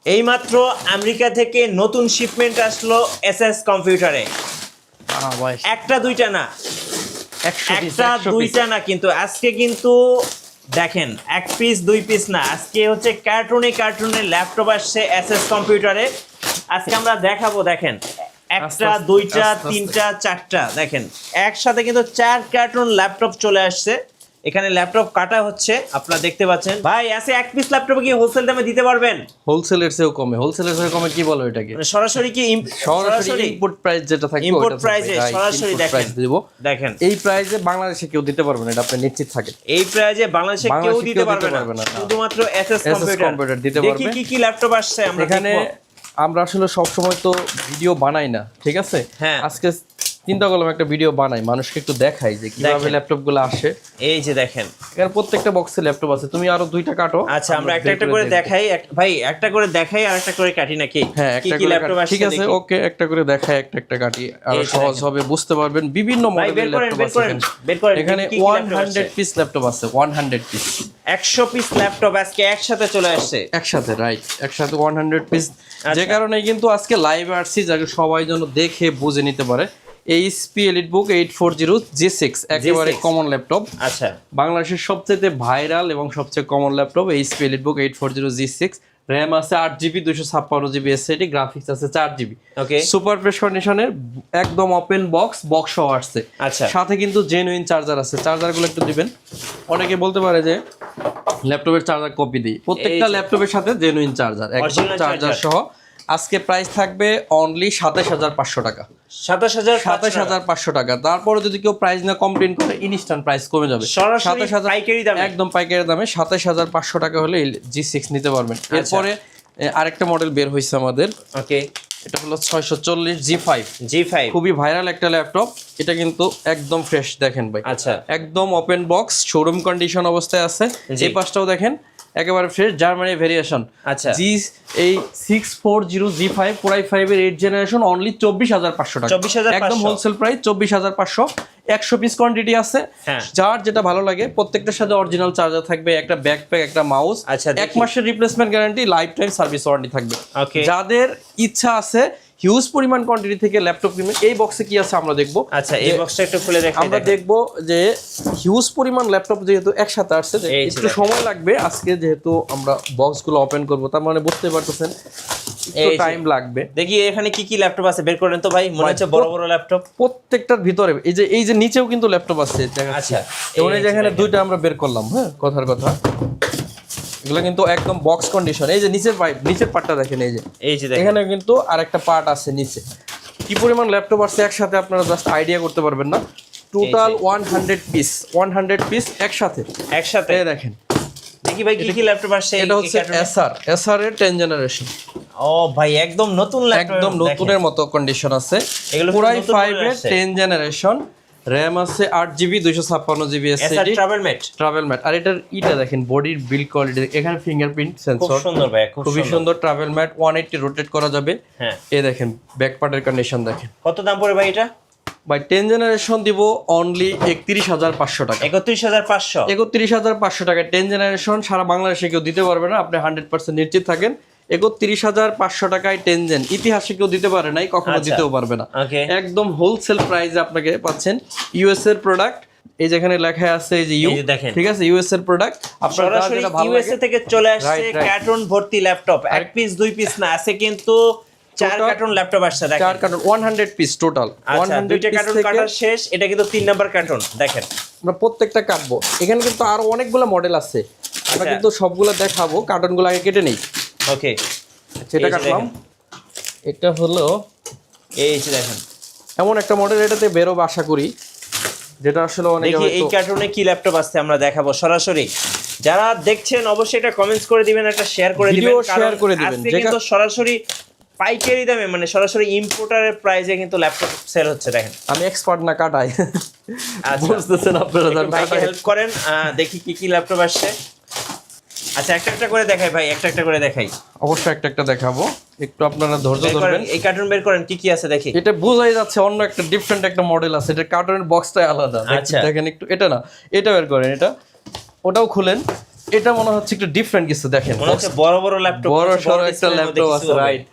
এইমাত্র আমেরিকা থেকে নতুন শিপমেন্ট আসলো এসএস কম্পিউটারে। একটা দুইটা না, একটা দুইটা না, কিন্তু আজকে কিন্তু দেখেন এক পিস দুই পিস না, আজকে হচ্ছে কার্টুনে ল্যাপটপ আসছে এসএস কম্পিউটারে। আজকে আমরা দেখাবো, দেখেন একটা দুইটা তিনটা চারটা, দেখেন একসাথে কিন্তু 4 কার্টুন ল্যাপটপ চলে আসছে। এখানে ল্যাপটপ কাটা হচ্ছে, আপনারা দেখতে পাচ্ছেন। ভাই আছে এক পিস ল্যাপটপ কি হোলসেল দামে দিতে পারবেন? হোলসেলের চেয়েও কমে। হোলসেলের চেয়ে কমে কি বলো এটাকে? সরাসরি কি সরাসরি ইম্পোর্ট প্রাইস যেটা থাকে ইম্পোর্ট প্রাইসে সরাসরি দেখেন দেব। দেখেন এই প্রাইসে বাংলাদেশে কেউ দিতে পারবে না, এটা আপনি নিশ্চিত থাকেন। এই প্রাইসে বাংলাদেশে কেউ দিতে পারবে না, শুধুমাত্র এসএস কম্পিউটার দিতে পারবে। দেখি কি ল্যাপটপ আসছে আমরা এখানে। আমরা আসলে সব সময় তো ভিডিও বানাই না, ঠিক আছে? হ্যাঁ, আজকে চিন্তা করলাম একটা ভিডিও বানাই, মানুষকে একটু দেখাই যে কিভাবে ল্যাপটপ গুলো আসে। এই যে দেখেন এখানে প্রত্যেকটা বক্সে ল্যাপটপ আছে। তুমি আরো দুইটা কাটো। আচ্ছা, আমরা একটা একটা করে দেখাই। ভাই একটা করে দেখাই আর একটা করে কাটি নাকি? হ্যাঁ, একটা করে ল্যাপটপ আসছে, ঠিক আছে, ওকে। একটা করে দেখাই, একটা একটা কাটি, আর সহজ হবে, বুঝতে পারবেন। বিভিন্ন মডেলের ল্যাপটপ আছে এখানে। 100 পিস ল্যাপটপ আছে, 100 পিস, 100 পিস ল্যাপটপ আজকে একসাথে চলে আসছে। একসাথে, রাইট, একসাথে 100 পিস। যে কারণে কিন্তু আজকে লাইভে আসছি, যাতে সবাই যেন দেখে বুঝে নিতে পারে। এইচপি এলিটবুক 840 G6 একেবারে কমন ল্যাপটপ। আচ্ছা, বাংলাদেশের সবচেয়ে ভাইরাল এবং সবচেয়ে common laptop HP EliteBook 840 G6। RAM আছে 8GB, 256GB এসএসডি, গ্রাফিক্স আছে 4GB। ওকে, সুপার ফ্রেশ কন্ডিশনের, একদম ওপেন বক্স সহ আসছে। আচ্ছা, সাথে কিন্তু জেনুইন চার্জার আছে। চার্জারগুলো একটু দিবেন। অনেকে বলতে পারে যে ল্যাপটপের চার্জার কপি দিই, প্রত্যেকটা ল্যাপটপের সাথে জেনুইন চার্জার, একদম চার্জার সহ। আজকে প্রাইস থাকবে অনলি 27500 টাকা। 27500 টাকা। তারপরে যদি কেউ প্রাইস না কমপ্লেন করে, ইনস্ট্যান্ট প্রাইস কমে যাবে। 27000 একদম পাইকারি দামে 27500 টাকা হলে G6 নিতে পারবেন। এরপরে আরেকটা মডেল বের হয়েছে আমাদের। ওকে, এটা হলো 640 G5। খুবই ভাইরাল একটা ল্যাপটপ। এটা কিন্তু একদম ফ্রেশ, দেখেন ভাই। আচ্ছা, একদম ওপেন বক্স, শোরুম কন্ডিশন অবস্থায় আছে। এই পাশটাও দেখেন, একেবারে ফ্রেশ, জার্মানি ভেরিয়েশন। আচ্ছা, এই 640 G5 Core i5 এর 8th জেনারেশন, অনলি 24500 টাকা। একদম হোলসেল প্রাইস 24500। 100 পিস কোয়ান্টিটি আছে। যার যেটা ভালো লাগে, প্রত্যেকটার সাথে অরিজিনাল চার্জার থাকবে, একটা ব্যাকপ্যাক, একটা মাউস, 1 মাসের replacement guarantee, life time service warranty থাকবে। যাদের ইচ্ছা আছে হিউজ পরিমাণ কোয়ান্টিটি থেকে ল্যাপটপ কিনবেন, এই বক্সে কি আছে আমরা দেখবো। আচ্ছা, এই বক্সটা একটু খুলে দেখাই। আমরা দেখবো যে হিউজ পরিমাণ ল্যাপটপ যেহেতু একসাথে আসছে, একটু সময় লাগবে আজকে, যেহেতু আমরা বক্সগুলো ওপেন করব, তার মানে বুঝতে পারতেছেন একটু টাইম লাগবে। দেখি এখানে কি কি ল্যাপটপ আছে, বের করেন তো ভাই। মনে হচ্ছে বড় বড় ল্যাপটপ। প্রত্যেকটার ভিতরে এই যে নিচেও কিন্তু ল্যাপটপ আছে। আচ্ছা, এবং এই যে এখানে দুইটা আমরা বের করলাম। হ্যাঁ, কথার কথা, এগুলো কিন্তু একদম বক্স কন্ডিশন। এই যে নিচের পার্টটা দেখেন, এই যে এখানে কিন্তু আরেকটা পার্ট আছে নিচে। কি পরিমাণ ল্যাপটপ আছে একসাথে, আপনারা জাস্ট আইডিয়া করতে পারবেন না। টোটাল 100 পিস একসাথে দেখেন। দেখি ভাই কি কি ল্যাপটপ আসছে। এটা হচ্ছে এসআর এর 10 জেনারেশন। ও ভাই, একদম নতুন ল্যাপটপ, একদম নতুনের মতো কন্ডিশন আছে। Core i5 এর 10 জেনারেশন, র্যাম আছে 8GB, 256GB SSD, travel mat. আর এটার দেখেন, বডির বিল্ড কোয়ালিটি, এখানে ফিঙ্গারপ্রিন্ট সেন্সর, খুব সুন্দর ভাই, খুবই সুন্দর। ট্রাভেল ম্যাট 180 রোটেট করা যাবে। হ্যাঁ, এই দেখেন ব্যাক পার্টের কন্ডিশন দেখেন। কত দাম পড়ে ভাই এটা? ভাই 10 জেনারেশন দিব অনলি 31500 টাকা। 31500 টাকা 10 জেনারেশন। সারা বাংলাদেশে কেউ দিতে পারবে না, আপনি 100% নিশ্চিত থাকেন। 31500 টাকায় 10 জেন ইতিহাসে কেউ দিতে পারে নাই, কখনো দিতেও পারবে না। একদম হোলসেল প্রাইসে আপনাকে পাচ্ছেন। ইউএস এর প্রোডাক্ট, এই যেখানে লেখা আছে এই যে ইউ, ঠিক আছে, ইউএস এর প্রোডাক্ট। আপনারা যেটা ভালো লাগে, ইউএসএ থেকে চলে আসছে কার্টুন ভর্তি ল্যাপটপ। এক পিস দুই পিস না, আছে কিন্তু 4 কার্টুন ল্যাপটপ আসছে। দেখেন 4 কার্টুন, 100 পিস টোটাল। 100 কার্টুন কাটা শেষ। এটা কিন্তু 3 নাম্বার কার্টুন। দেখেন আমরা প্রত্যেকটা কাটবো। এখানে কিন্তু আরো অনেকগুলো মডেল আছে, আমরা কিন্তু সবগুলো দেখাবো। কার্টুনগুলো আগে কেটে নেই। ওকে, সেটা কাটলাম। এটা হলো এই যে দেখেন, এমন একটা মডেল, এটাতে বেরোবে আশা করি, যেটা আসলে অনেকে দেখি এই কার্টুনে কি ল্যাপটপ আছে আমরা দেখাবো সরাসরি। যারা দেখছেন অবশ্যই এটা কমেন্টস করে দিবেন, একটা শেয়ার করে দিবেন, শেয়ার করে দিবেন। আজকে কিন্তু সরাসরি পাইকারি দামে, মানে সরাসরি ইম্পোর্টারের প্রাইসে কিন্তু ল্যাপটপ সেল হচ্ছে। দেখেন আমি এক্সপার্ট না, কাটাই, বুঝতেছেন আপনারা, ভাইকে হেল্প করেন। দেখি কি কি ল্যাপটপ আসছে। আচ্ছা, একটা একটা করে দেখাই ভাই, একটা একটা করে দেখাই। অবশ্যই একটা একটা দেখাবো, একটু আপনারা ধৈর্য ধরবেন। এই কার্টুন বের করেন, কি কি আছে দেখি। এটা বোঝাই যাচ্ছে অন্য একটা ডিফারেন্ট একটা মডেল আছে। এটা কার্টুনের বক্সটাই আলাদা। দেখেন একটু, এটা না, এটা বের করেন, ওটাও খুলেন। এটা মনে হচ্ছে একটু ডিফারেন্ট কিছু, দেখেন মনে হচ্ছে বড় বড় ল্যাপটপ, বড় সরো একটা ল্যাপটপ আছে, রাইট।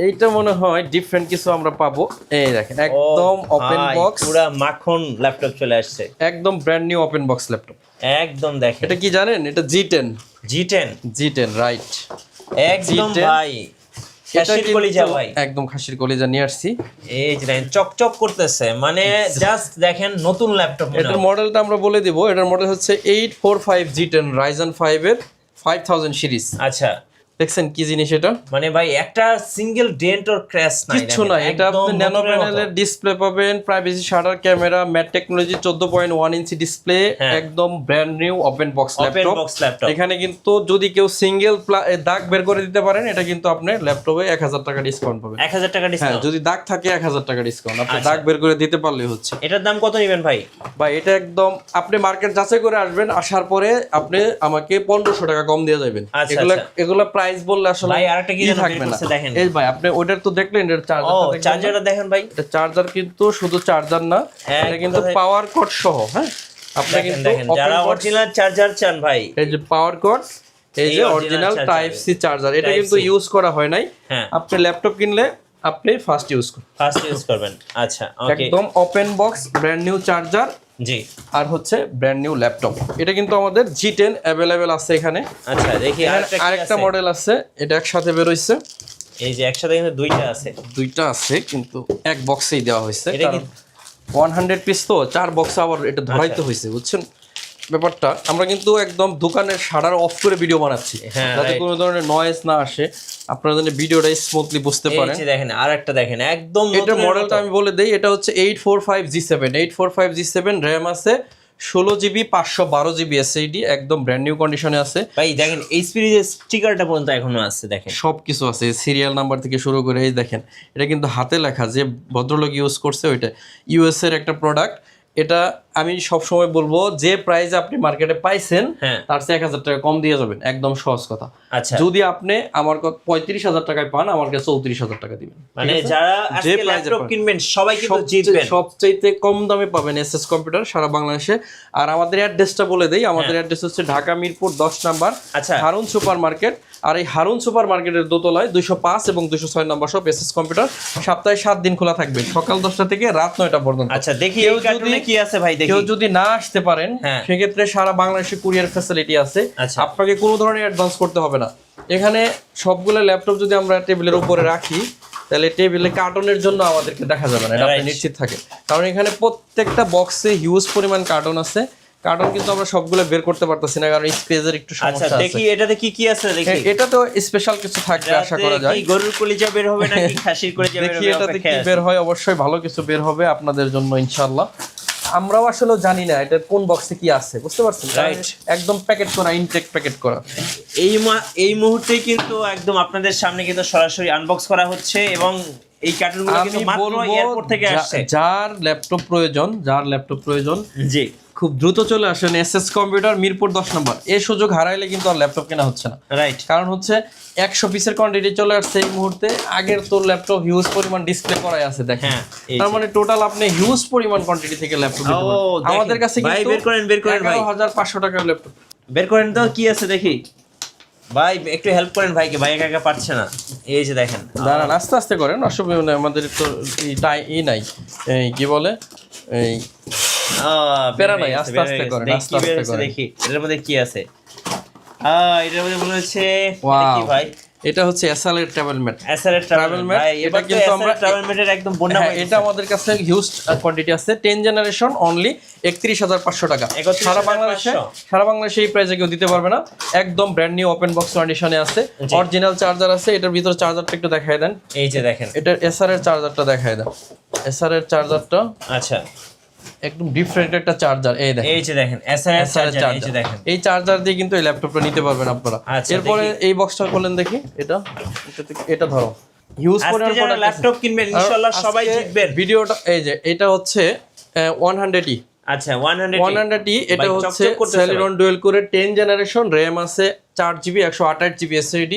এইটা মনে হয় ডিফারেন্ট কিছু আমরা পাবো। এই দেখেন একদম ওপেন বক্স, পুরো মাখন ল্যাপটপ চলে আসছে, একদম brand new open box laptop. একদম দেখেন, এটা কি জানেন? এটা G10 G10 রাইট, একদম G10 ভাই খাসির কলিজা ভাই, একদম খাসির কলিজা নিয়ে আসছি। এই যে দেখেন চকচক করতেছে, মানে জাস্ট দেখেন নতুন ল্যাপটপ। এটার মডেলটা আমরা বলে দিব, এটার মডেল হচ্ছে 845 G10 Ryzen 5 এর 5000 সিরিজ। আচ্ছা, দেখছেন কি জিনিস এটা? মানে ভাই একটা সিঙ্গেল ডেন্ট অর ক্র্যাশ নাই, কিছু না। এটা আপনি ন্যানো প্যানেলের ডিসপ্লে পাবেন, privacy shutter camera, mat technology 14.1 inch display, একদম brand new open box laptop. এখানে কিন্তু যদি কেউ সিঙ্গেল দাগ বের করে দিতে পারেন, এটা কিন্তু আপনি ল্যাপটপে 1000 টাকা ডিসকাউন্ট পাবেন। 1000 টাকা ডিসকাউন্ট, যদি দাগ থাকে 1000 টাকা ডিসকাউন্ট। আপনি দাগ বের করে দিতে পারলে হচ্ছে। এটার দাম কত নেবেন ভাই? ভাই এটা একদম আপনি মার্কেট যাচাই করে আসবেন, আসার পরে আপনি আমাকে 1500 টাকা কম দিয়ে যাবেন। এগুলা প্রাইস বললে আসলে ভাই আরেকটা কি থাকবে না। দেখেন এই ভাই আপনি ওটার তো দেখলেন, এর চার্জারটা দেখেন ভাই। এটা চার্জার কিন্তু শুধু চার্জার না, এটা কিন্তু পাওয়ার কর্ড সহ। হ্যাঁ, আপনি কিন্তু যারা অরিজিনাল চার্জার চান ভাই, এই যে পাওয়ার কর্ড, এই যে অরিজিনাল টাইপ সি চার্জার, এটা কিন্তু ইউজ করা হয় নাই। আপনি ল্যাপটপ কিনলে আপনি ফার্স্ট ইউজ করবেন। আচ্ছা, ওকে, একদম open box brand new charger, জি, আর হচ্ছে ব্র্যান্ড নিউ ল্যাপটপ। এটা কিন্তু আমাদের G10 अवेलेबल আছে এখানে। আচ্ছা, দেখি আরেকটা মডেল আছে, এটা একসাথে বের হইছে। এই যে একসাথে কিন্তু দুইটা আছে, কিন্তু এক বক্সেই দেওয়া হয়েছে। এটা কি 100 পিস তো 4 বক্স আবার এটা ধরাইতে হয়েছে, বুঝছেন ব্যাপারটা। আমরা কিন্তু একদম দোকানের শাটার অফ করে ভিডিও বানাচ্ছি, যাতে কোনো ধরনের নয়েজ না আসে, আপনারা যেন ভিডিওটা স্মুথলি বুঝতে পারেন। এই যে দেখেন আরেকটা দেখেন, একদম এটা মডেলটা আমি বলে দেই, এটা হচ্ছে 845G7 র‍্যাম আছে, 16GB 512GB SSD, একদম ব্র্যান্ড নিউ কন্ডিশনে আছে ভাই। দেখেন এইচপি এর স্টিকারটা পর্যন্ত এখনো আছে, দেখেন সবকিছু আছে, সিরিয়াল নাম্বার থেকে শুরু করে। এই দেখেন এটা কিন্তু হাতে লেখা, যে ভদ্রলোক ইউজ করছে ওইটা ইউএস এর একটা প্রোডাক্ট। এটা আমি সব সময় বলবো, যে প্রাইস আপনি মার্কেটে পাইছেন তার চেয়ে 1000 টাকা কম দিয়ে যাবেন, একদম সহজ কথা। আচ্ছা, যদি আপনি আমার 35,000 টাকায় পান, আমার কাছে 34,000 টাকা দিবেন। মানে যারা আজকে ল্যাপটপ কিনবেন সবাই কিন্তু জিতবেন। সবচেয়ে কম দামে পাবেন এসএস কম্পিউটার সারা বাংলাদেশে। আর আমাদের অ্যাড্রেসটা বলে দেই, আমাদের অ্যাড্রেস হচ্ছে Dhaka Mirpur 10 number Harun super market. আর এই হারুন সুপার মার্কেটের দোতলায় 205 এবং 206 নম্বর শপ এসএস কম্পিউটার। সপ্তাহে 7 দিন খোলা থাকবে, সকাল 10টা থেকে রাত 9টা পর্যন্ত। আচ্ছা, দেখি এই কার্টুনে কি আছে ভাই, দেখি। কেউ যদি না আসতে পারেন, সেক্ষেত্রে সারা বাংলাদেশে কুরিয়ার ফ্যাসিলিটি আছে। আপনাকে কোনো ধরনের অ্যাডভান্স করতে হবে না। এখানে সবগুলো ল্যাপটপ যদি আমরা টেবিলের উপরে রাখি, তাহলে টেবিলে কার্টনের জন্য আমাদেরকে দেখা যাবে না, এটা আপনি নিশ্চিত থাকেন। কারণ এখানে প্রত্যেকটা বক্সে হিউজ পরিমাণ কার্টন আছে। কার্টন কিন্তু আমরা সবগুলো বের করতে পারতেছি না, কারণ স্পেসের একটু সমস্যা আছে। দেখি এটাতে কি আছে, দেখি। এটা তো স্পেশাল কিছু থাকবে আশা করা যায়। কি গরুর কলিজা বের হবে নাকি খাসির কলিজা বের হবে? দেখি এটাতে কি বের হয়, অবশ্যই ভালো কিছু বের হবে আপনাদের জন্য ইনশাআল্লাহ। আমরাও আসলে জানি না এটা কোন বক্সে কি আছে, বুঝতে পারছেন? একদম প্যাকেট করা, ইনটেক প্যাকেট করা। এই মুহূর্তেই কিন্তু একদম আপনাদের সামনে কিন্তু সরাসরি আনবক্স করা হচ্ছে, এবং এই কার্টুনগুলো কিন্তু মাত্র এয়ারপোর্ট থেকে আসছে। যার ল্যাপটপ প্রয়োজন জি, খুব দ্রুত চলে আসেন এসএস কম্পিউটার মিরপুর 10 নম্বর। এই সুযোগ হারাইলে কিন্তু আর ল্যাপটপ কেনা হচ্ছে না, রাইট। কারণ হচ্ছে 100 পিসের কোয়ান্টিটি চলে আসছে এই মুহূর্তে। আগের তো ল্যাপটপ হিউজ পরিমাণ ডিসপ্লে করাই আছে, দেখেন। তার মানে টোটাল আপনি হিউজ পরিমাণ কোয়ান্টিটি থেকে ল্যাপটপ নিতে পারবেন। আমাদের কাছে কিন্তু ভাই বের করেন ভাই, 11,500 টাকার ল্যাপটপ বের করেন তো, কি আছে দেখি ভাই। একটু হেল্প করেন ভাইকে, ভাই একা পারছে না। এই যে দেখেন, দাঁড়ান আস্তে আস্তে করেন, অসুবিধা নেই। আমাদের তো এই নাই, এই কি বলে, এই প্যারা নাই, আস্তে আস্তে করেন, আস্তে আস্তে করেন। দেখি এর মধ্যে কি আছে। এটার মধ্যে মনে হচ্ছে কি ভাই, এটা হচ্ছে এসএল এর ট্রাভেল ম্যাট। ভাই এটা কিন্তু আমরা ট্রাভেল ম্যাটের একদম বন্যা পাইছি। এটা আমাদের কাছে হিউজ কোয়ান্টিটি আছে, 10 জেনারেশন অনলি 31,500 টাকা। সারা বাংলাদেশে এই প্রাইসে কেউ দিতে পারবে না। একদম ব্র্যান্ড নিউ ওপেন বক্স কন্ডিশনে আছে, অরিজিনাল চার্জার আছে। এটার ভিতরে চার্জারটা একটু দেখায় দেন। এই যে দেখেন, এটার এসআর এর চার্জারটা দেখায় দেন। এসআর এর চার্জারটা আচ্ছা একদম ডিফারেন্ট একটা চার্জার। এই দেখেন, এই যে দেখেন এসআর চার্জার, এই যে দেখেন, এই চার্জার দিয়ে কিন্তু এই ল্যাপটপটা নিতে পারবেন আপনারা। এরপরে এই বক্সটা খুলেন দেখি, এটা ধরো হিউজ পরিমাণ ল্যাপটপ কিনবেন ইনশাআল্লাহ সবাই জিতবেন। ভিডিওটা এই যে এটা হচ্ছে 100E আচ্ছা 100 এটা হচ্ছে Celeron ডুয়েল কোরের 10 জেনারেশন, RAM আছে 4GB 128GB SSD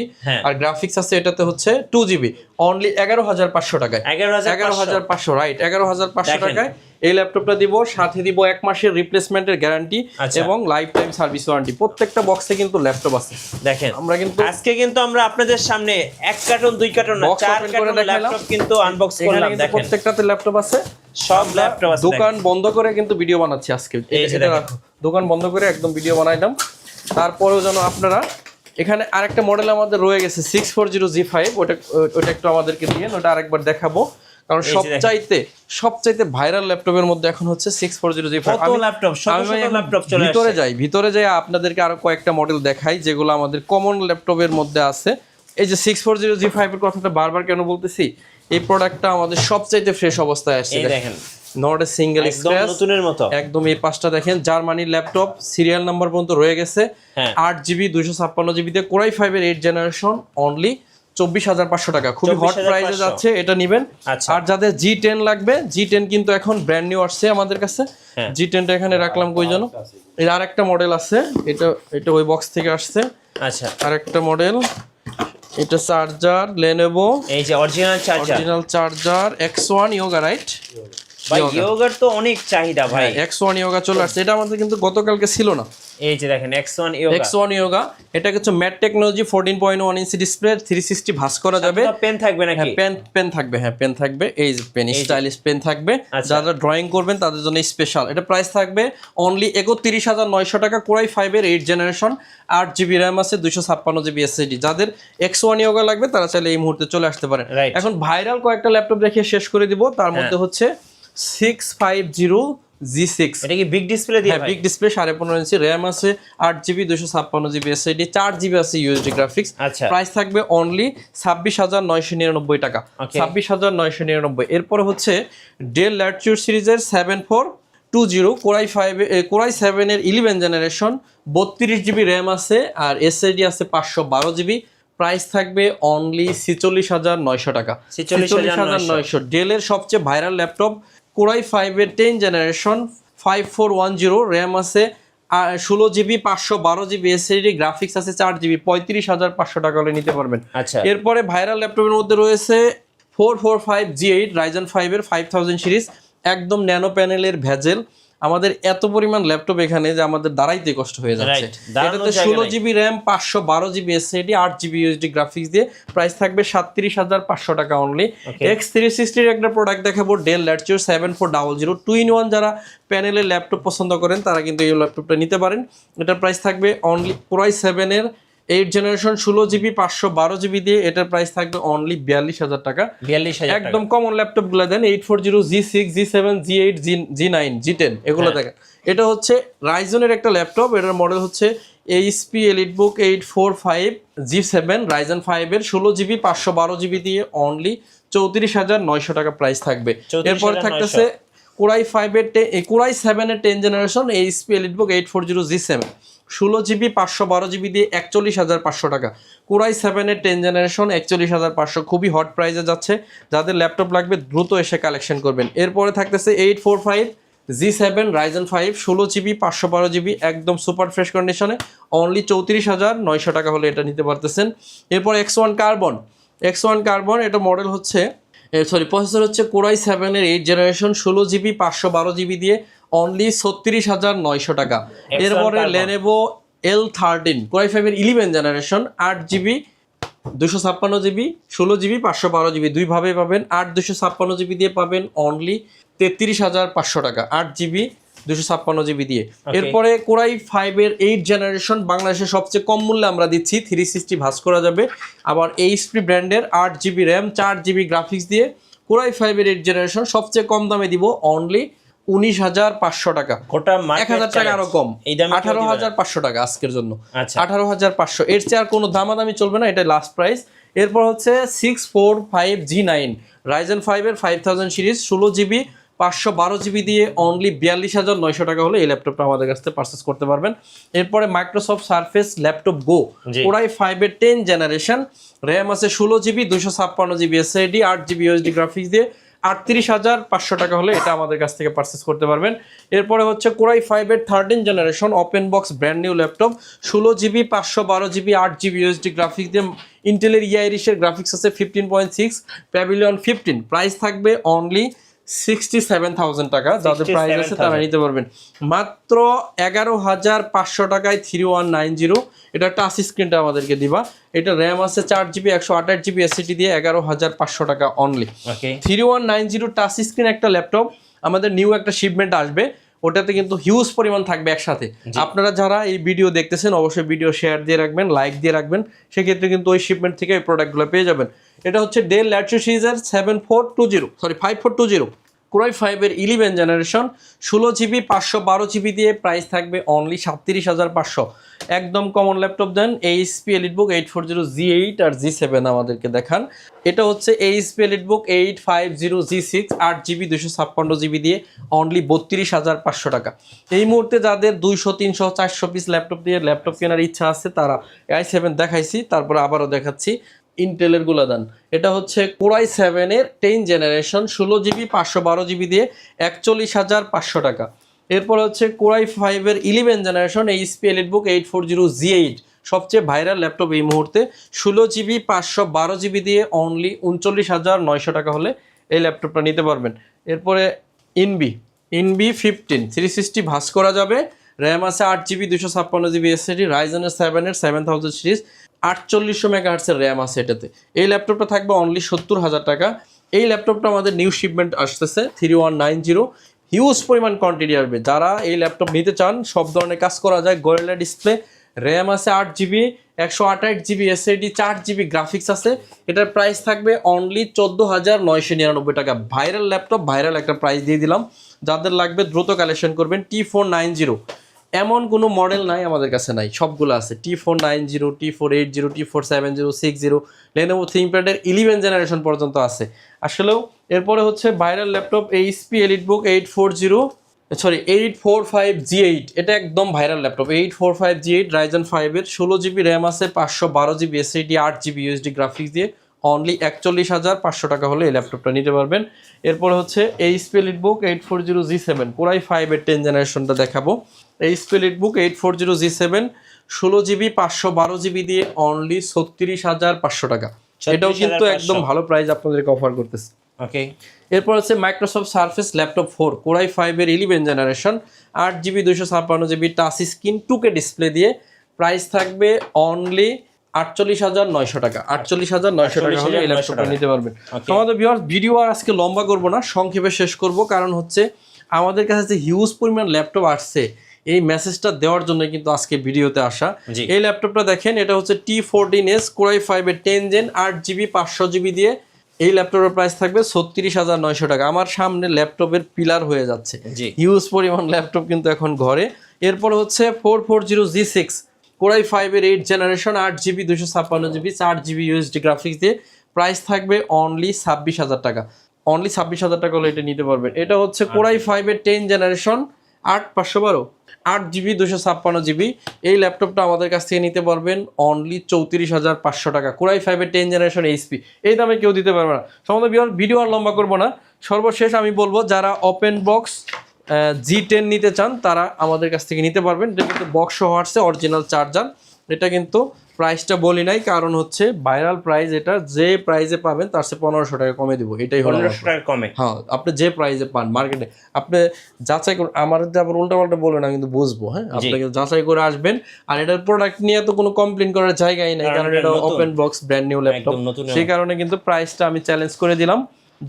আর গ্রাফিক্স আছে এটাতে হচ্ছে 2GB, অনলি 11500 টাকায়। 11500 রাইট, 11500 টাকায় এই ল্যাপটপটা দিব, সাথে দিব 1 মাসের রিপ্লেসমেন্টের গ্যারান্টি এবং লাইফ টাইম সার্ভিস ওয়ারেন্টি। প্রত্যেকটা বক্সে কিন্তু ল্যাপটপ আছে। দেখেন আমরা কিন্তু আজকে কিন্তু আমরা আপনাদের সামনে 1 কার্টন 2 কার্টন না 4 কার্টন ল্যাপটপ কিন্তু আনবক্স করলাম। দেখেন প্রত্যেকটাতে ল্যাপটপ আছে, সব ল্যাপটপ আছে। দোকান বন্ধ করে কিন্তু ভিডিও বানাচ্ছি আজকে, এটা রাখো, দোকান বন্ধ করে একদম ভিডিও বানাইলাম। তারপরেও যেন আপনারা এখানে আরেকটা মডেল আমাদের রয়ে গেছে 640G5, ওটা একটু আমাদেরকে দিয়েন, ওটা আরেকবার দেখাবো, কারণ সবচাইতে ভাইরাল ল্যাপটপের মধ্যে এখন হচ্ছে 640G5। কত ল্যাপটপ, শত ল্যাপটপ চলে আসছে। ভিতরে যাই আপনাদেরকে আরো কয়েকটা মডেল দেখাই যেগুলো আমাদের কমন ল্যাপটপের মধ্যে আছে। এই যে 640G5 এর কথাটা বারবার কেন বলতেছি, এই প্রোডাক্টটা আমাদের সবচাইতে ফ্রেশ অবস্থায় আসছে। দেখেন নট এ সিঙ্গেল স্ক্র্যাচ, নতুনের মতো একদম। এই পাঁচটা দেখেন জার্মানির ল্যাপটপ, সিরিয়াল নাম্বার পর্যন্ত রয়ে গেছে। 8GB 256GB দিয়ে কোরাই 5 এর 8 জেনারেশন, অনলি 24500 টাকা। খুবই হট প্রাইসে যাচ্ছে, এটা নেবেন। আর যাদের G10 লাগবে, G10 কিন্তু এখন ব্র্যান্ড নিউ আসছে আমাদের কাছে। G10টা এখানে রাখলাম কই জন্য, এর আরেকটা মডেল আছে, এটা ওই বক্স থেকে আসছে। আচ্ছা আরেকটা মডেল, এটা চার্জার Lenovo, এই যে original charger X1 Yoga, right? ভাই ইয়োগার তো অনেক চাহিদা ভাই। X1 Yoga চলে আসছে, এটা আমাদের কিন্তু গতকালকে ছিল না। এই যে দেখেন X1 Yoga, এটা কিছু ম্যাট টেকনোলজি, 14.1 ইঞ্চি ডিসপ্লে, 360 ভাঁজ করা যাবে। পেন থাকবে নাকি? পেন থাকবে, পেন থাকবে। এই যে পেন, স্টাইলিশ পেন থাকবে। যারা ড্রয়িং করবেন তাদের জন্য স্পেশাল। এটা প্রাইস থাকবে অনলি 31900 টাকা। কোরাই 5 এর 8 জেনারেশন, 8GB RAM আছে, 256GB SSD। যাদের X1 Yoga লাগবে তারা চাইলে এই মুহূর্তে চলে আসতে পারেন। এখন ভাইরাল কয়েকটা ল্যাপটপ দেখিয়ে শেষ করে দিব। তার মধ্যে হচ্ছে 650G6, এটা কি বিগ ডিসপ্লে দিয়ে? বিগ ডিসপ্লে, 15.5 ইঞ্চি, RAM আছে 8GB 256GB SSD, 4GB আছে USD গ্রাফিক্স। প্রাইস থাকবে অনলি 26999 টাকা। 26999। এরপর হচ্ছে ডেল ল্যাটিটিউড সিরিজের 7420 কোরাই 7 এর 11 জেনারেশন, 32GB RAM আছে আর SSD আছে 512GB। প্রাইস থাকবে অনলি 46900 টাকা। 46900। ডেলের সবচেয়ে ভাইরাল ল্যাপটপ কোরাই 5 এর 10 জেনারেশন, 5410, RAM আছে 16GB 512GB SSD, গ্রাফিক্স আছে 4GB, 35500 টাকা হলে নিতে পারবেন। এরপরে ভাইরাল ল্যাপটপের মধ্যে রয়েছে 445G8 Ryzen 5 এর 5000 সিরিজ, একদম ন্যানো প্যানেলের ভেজেল। আমাদের এত পরিমাণ ল্যাপটপ এখানে যে আমাদের দাঁড়াইতে কষ্ট হয়ে যাচ্ছে। এটাতে 16GB RAM 512GB SSD 8GB USD graphics দিয়ে প্রাইস থাকবে 37500 টাকা অনলি। X360 এর একটা প্রোডাক্ট দেখাবো, ডেল ল্যাটিটিউড 7400 2-in-1। যারা প্যানেলের ল্যাপটপ পছন্দ করেন তারা কিন্তু এই ল্যাপটপটা নিতে পারেন। এটার প্রাইস থাকবে অনলি কোরাই 7 এর 8 জেনারেশন, 16GB 512GB দিয়ে, এটার প্রাইস থাকবে অনলি 42000 টাকা। 42000 একদম কমন ল্যাপটপ গুলো দেন, 840G6 G7 G8 G9 G10 এগুলো দেখেন। এটা হচ্ছে রাইজনের একটা ল্যাপটপ, এটার মডেল হচ্ছে HP EliteBook 845 G7 Ryzen 5 এর 16GB 512GB দিয়ে, অনলি 34900 টাকা প্রাইস থাকবে। এরপর থাকতেছে কোরাই 5 এর কোরাই 7 এর 10 generation, HP EliteBook 840G7 16GB 512GB দিয়ে 41500 টাকা। কোরাই 7 এর 10 জেনারেশন 41500, খুবই হট প্রাইসে যাচ্ছে। যাদের ল্যাপটপ লাগবে দ্রুত এসে কালেকশন করবেন। এরপরে থাকতেছে 845G7 Ryzen 5 16GB 512GB, একদম সুপার ফ্রেশ কন্ডিশনে, অনলি 34900 টাকা হলে এটা নিতে পারতেছেন। এরপর X1 কার্বন, এটা মডেল হচ্ছে প্রসেসর হচ্ছে কোরাই 7 এর 8 জেনারেশন, 16GB 512GB দিয়ে, অনলি 36900 টাকা। এরপরে Lenovo L13 কোরাই 5 এর 11 generation, 8GB 256GB 16GB 512GB দুইভাবে পাবেন। 256GB দিয়ে পাবেন অনলি 33500 টাকা, 8GB 256GB দিয়ে। এরপরে কোরাই 5 এর 8 জেনারেশন, বাংলাদেশের সবচেয়ে কম মূল্যে আমরা দিচ্ছি, 360 ভাঁজ করা যাবে। আবার HP ব্র্যান্ডের 8GB RAM 4GB গ্রাফিক্স দিয়ে কোরাই 5 এর 8 জেনারেশন, সবচেয়ে কম দামে দিব অনলি 19500 টাকা। 1000 টাকা আরো কম, 18500 টাকা আজকের জন্য। 18500, এর চেয়ে আর কোনো দামাদামি চলবে না, এটা লাস্ট প্রাইস। এরপর হচ্ছে 645G9 Ryzen 5 এর 5000 সিরিজ, 16GB 512GB দিয়ে, অনলি 42900 টাকা হলে এই ল্যাপটপটা আমাদের কাছ থেকে পারচেস করতে পারবেন। এরপরে মাইক্রোসফট সারফেস ল্যাপটপ গো কোরাই 5 এর 10 জেনারেশন, RAM আছে 16GB 256GB SSD 8GB USD graphics দিয়ে, 38,500 টাকা হলে এটা আমাদের কাছ থেকে পারচেস করতে পারবেন। এরপরে হচ্ছে কোরাই 5 এর 13 generation open box brand new laptop, 16GB 512GB 8GB USD graphics দিয়ে ইন্টেলের ইআইরিশের গ্রাফিক্স আছে 15.6 প্যাভিলিয়ন 15, প্রাইস থাকবে অনলি 67,000 টাকা। যাদের প্রাইস আছে তারা নিতে পারবেন মাত্র 11,500 টাকায় 3190। এটা টাচ স্ক্রিনটা আমাদেরকে দিবা, এটা র্যাম আছে 4GB 128GB এসএসডি দিয়ে 11,500 টাকা অনলি। 3190 টাচ স্ক্রিন একটা ল্যাপটপ আমাদের নিউ একটা শিপমেন্ট আসবে, ওটাতে কিন্তু হিউজ পরিমাণ থাকবে একসাথে। আপনারা যারা এই ভিডিও দেখতেছেন অবশ্যই ভিডিও শেয়ার দিয়ে রাখবেন, লাইক দিয়ে রাখবেন, সেক্ষেত্রে কিন্তু ওই শিপমেন্ট থেকে এই প্রোডাক্টগুলো পেয়ে যাবেন। এটা হচ্ছে ডেল ল্যাটিটিউড সিরিজের 5420 কোরাই 5 এর 11 জেনারেশন 16GB 512GB দিয়ে প্রাইস থাকবে অনলি 37,500। একদম কমন ল্যাপটপ দেন এইচপি এলিটবুক 840G8 আর G7 আমাদেরকে দেখান। এটা হচ্ছে HP EliteBook 850G6 8GB 256GB দিয়ে অনলি 32,500 টাকা। এই মুহূর্তে যাদের 200 300 400 পিস ল্যাপটপ দিয়ে ল্যাপটপ কেনার ইচ্ছা আছে তারা i7 দেখাইছি, তারপরে আবারও দেখাচ্ছি ইন্টেলের গুলা দেন। এটা হচ্ছে কোরাই 7 এর 10 জেনারেশন 16GB 512GB দিয়ে 41,500 টাকা। এরপর হচ্ছে কোরাই 5 এর 11 জেনারেশন এইচপি এলিটবুক 840G8 সবচেয়ে ভাইরাল ল্যাপটপ এই মুহূর্তে 16GB 512GB দিয়ে অনলি 39,900 টাকা হলে এই ল্যাপটপটা নিতে পারবেন। এরপরে ইনবি 15 360 ভাস করা যাবে, র্যাম আছে 8GB 256GB এসএসডি, রাইজেনের 7 এর 7000 সিরিজ 4800 মেগাহার্টসের র্যাম আছে এটাতে। এই ল্যাপটপটা থাকবে অনলি 70,000 টাকা। এই ল্যাপটপটা আমাদের নিউ শিপমেন্ট আসতেছে 3190, হিউজ পরিমাণ কোয়ান্টিটি আসবে। যারা এই ল্যাপটপ নিতে চান সব ধরনের কাজ করা যায়, গরিলা ডিসপ্লে, র্যাম আছে 8GB 128GB SSD 4GB graphics আছে। এটার প্রাইস থাকবে অনলি 14,999 টাকা। ভাইরাল ল্যাপটপ, ভাইরাল একটা প্রাইস দিয়ে দিলাম। যাদের লাগবে দ্রুত কালেকশন করবেন। T490 এমন কোনো মডেল নাই আমাদের কাছে নাই, সবগুলো আছে। T490 T480 T470 60 Lenovo ThinkPad এর 11 জেনারেশন পর্যন্ত আছে আসলেও। এরপরে হচ্ছে viral laptop HP EliteBook 845G8, এটা একদম ভাইরাল ল্যাপটপ 845G8 রাইজেন 5 এর 16GB র্যাম আছে 512GB SSD 8GB USD graphics দিয়ে অনলি 41,500 টাকা হলে এই ল্যাপটপটা নিতে পারবেন। এরপর হচ্ছে এইচপি এলিটবুক 840G7 কোরাই 5 এর 10 জেনারেশনটা দেখাবো। HP EliteBook 840G7 16GB 512GB দিয়ে অনলি 36,500 টাকা। এটাও কিন্তু একদম ভালো প্রাইস আপনাদেরকে অফার করতেছে। ওকে, এরপর হচ্ছে মাইক্রোসফট সারফেস ল্যাপটপ 4 কোরাই 5 এর 11 generation 8GB 256GB touch screen 2K display দিয়ে প্রাইস থাকবে অনলি 48,900 টাকা। 48,900 টাকা হলে এই ল্যাপটপটা নিতে পারবেন। আমাদের ভিউয়ার্স ভিডিও আর আজকে লম্বা করব না, সংক্ষেপে শেষ করব, কারণ হচ্ছে আমাদের কাছে যে হিউজ পরিমাণ ল্যাপটপ আসছে এই মেসেজটা দেওয়ার জন্য কিন্তু আজকে ভিডিওতে আসা। এই ল্যাপটপটা দেখেন, এটা হচ্ছে T14S কোরাই 5 এর 10 জেন 8GB 500GB দিয়ে এই ল্যাপটপের প্রাইস থাকবে 36,900 টাকা। আমার সামনে ল্যাপটপের পিলার হয়ে যাচ্ছে, হিউজ পরিমাণ ল্যাপটপ কিন্তু এখন ঘরে। এরপর হচ্ছে 440G6 কোরাই 5 এর 8 generation 8GB 256GB 4GB USD graphics দিয়ে প্রাইস থাকবে অনলি 26,000 টাকা। অনলি 26,000 টাকা হলে এটা নিতে পারবেন। এটা হচ্ছে কোরাই 5 এর 10 জেনারেশন 8GB 256GB। এই ল্যাপটপটা আমাদের কাছ থেকে নিতে পারবেন অনলি 34,500 টাকা। কোরাই 5 এর 10 জেনারেশন এইচপি, এই দামে কেউ দিতে পারবে না। সম্বন্ধে ভিডিও আর লম্বা করবো না, সর্বশেষ আমি বলবো যারা ওপেন বক্স G10 নিতে চান তারা আমাদের কাছ থেকে নিতে পারবেন। এটা কিন্তু বক্স সহ আসছে, অরিজিনাল চার্জার। এটা কিন্তু প্রাইসটা বলি নাই, কারণ হচ্ছে ভাইরাল প্রাইস, এটা যে প্রাইসে পাবেন তার চেয়ে 1500 টাকা কমে দিব। এটাই হলো 1500 টাকা কমে। হ্যাঁ, আপনি যে প্রাইসে পান মার্কেটে আপনি যাচাই করে, আমার আবার উল্টাপাল্টা বলে না কিন্তু বুঝবো। হ্যাঁ, আপনাকে যাচাই করে আসবেন। আর এটার প্রোডাক্ট নিয়ে তো কোনো কমপ্লেন করার জায়গাই নাই, কারণ এটা open box brand new laptop. সেই কারণে কিন্তু প্রাইসটা আমি চ্যালেঞ্জ করে দিলাম।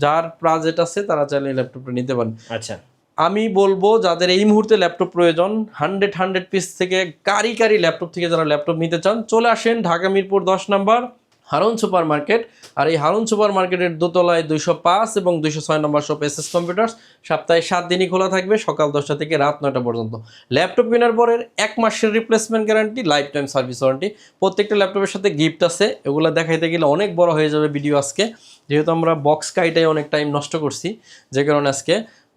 যার বাজেট আছে তারা চাইলে ল্যাপটপটা নিতে পারেন। আচ্ছা, আমি বলবো যাদের এই মুহূর্তে ল্যাপটপ প্রয়োজন 100 পিস থেকে কারি ল্যাপটপ থেকে যারা ল্যাপটপ নিতে চান চলে আসেন ঢাকা মিরপুর 10 নম্বর হারুন সুপার মার্কেট। আর এই হারুন সুপার মার্কেটের দোতলায় 205 এবং 206 নম্বর শপ এসএস কম্পিউটার্স। সপ্তাহে 7 দিনই খোলা থাকবে, সকাল 10টা থেকে রাত 9টা পর্যন্ত। ল্যাপটপ কেনার পরের 1 মাসের replacement guarantee, life time service warranty. প্রত্যেকটা ল্যাপটপের সাথে গিফট আছে, এগুলো দেখাইতে গেলে অনেক বড় হয়ে যাবে ভিডিও আজকে, যেহেতু আমরা বক্স কাইটাই অনেক টাইম নষ্ট করছি, যে কারণে আজকে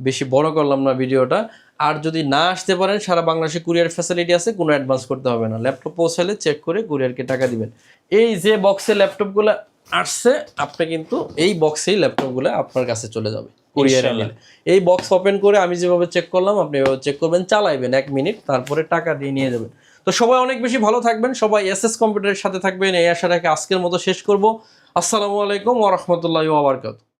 বেশি বড় করলাম না ভিডিওটা। আর যদি না আসতে পারেন সারা বাংলাদেশে কুরিয়ার ফ্যাসিলিটি আছে, কোনো অ্যাডভান্স করতে হবে না। ল্যাপটপ পৌঁছালে চেক করে কুরিয়ারকে টাকা দিবেন। এই যে বক্সের ল্যাপটপগুলো আসছে, আপনি কিন্তু এই বক্সেই ল্যাপটপগুলো আপনার কাছে চলে যাবে কুরিয়ারে নিলে। এই বক্স ওপেন করে আমি যেভাবে চেক করলাম আপনি এভাবে চেক করবেন, চালাইবেন 1 মিনিট, তারপরে টাকা দিয়ে নিয়ে যাবেন। তো সবাই অনেক বেশি ভালো থাকবেন, সবাই এসএস কম্পিউটারের সাথে থাকবেন, এই আশা রেখে আজকের মতো শেষ করব। আসসালামু আলাইকুম ওয়া রাহমাতুল্লাহি ওয়া বারাকাতুহু।